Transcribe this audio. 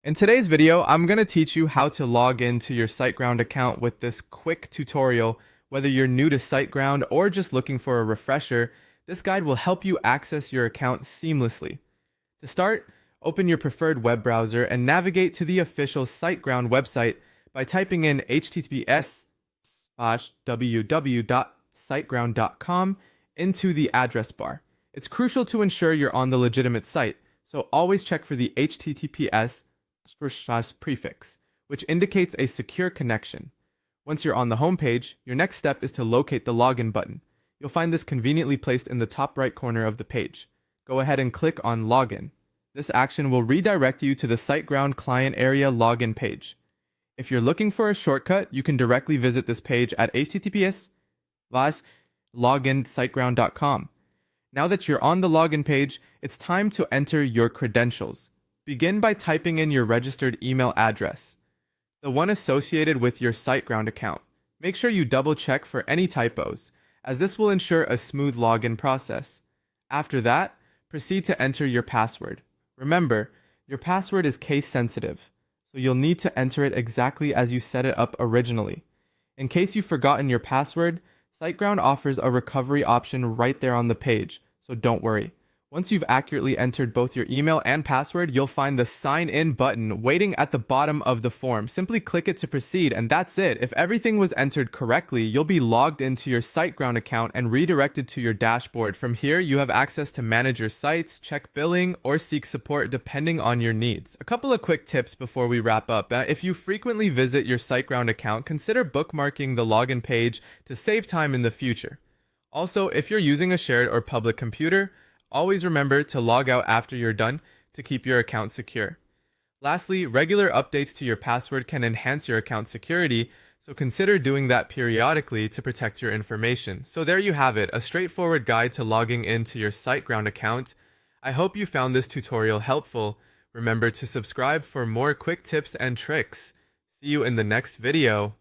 In today's video, I'm going to teach you how to log into your SiteGround account with this quick tutorial. Whether you're new to SiteGround or just looking for a refresher, this guide will help you access your account seamlessly. To start, open your preferred web browser and navigate to the official SiteGround website by typing in https://www.siteground.com into the address bar. It's crucial to ensure you're on the legitimate site, so always check for the https prefix, which indicates a secure connection. Once you're on the home page, your next step is to locate the login button. You'll find this conveniently placed in the top right corner of the page. Go ahead and click on Login. This action will redirect you to the SiteGround client area login page. If you're looking for a shortcut, you can directly visit this page at https://login.siteground.com. Now that you're on the login page, it's time to enter your credentials. Begin by typing in your registered email address, the one associated with your SiteGround account. Make sure you double check for any typos, as this will ensure a smooth login process. After that, proceed to enter your password. Remember, your password is case sensitive, so you'll need to enter it exactly as you set it up originally. In case you've forgotten your password, SiteGround offers a recovery option right there on the page, so don't worry. Once you've accurately entered both your email and password, you'll find the Sign In button waiting at the bottom of the form. Simply click it to proceed, and that's it. If everything was entered correctly, you'll be logged into your SiteGround account and redirected to your dashboard. From here, you have access to manage your sites, check billing, or seek support depending on your needs. A couple of quick tips before we wrap up. If you frequently visit your SiteGround account, consider bookmarking the login page to save time in the future. Also, if you're using a shared or public computer, always remember to log out after you're done to keep your account secure. Lastly, regular updates to your password can enhance your account security, so consider doing that periodically to protect your information. So there you have it, a straightforward guide to logging into your SiteGround account. I hope you found this tutorial helpful. Remember to subscribe for more quick tips and tricks. See you in the next video.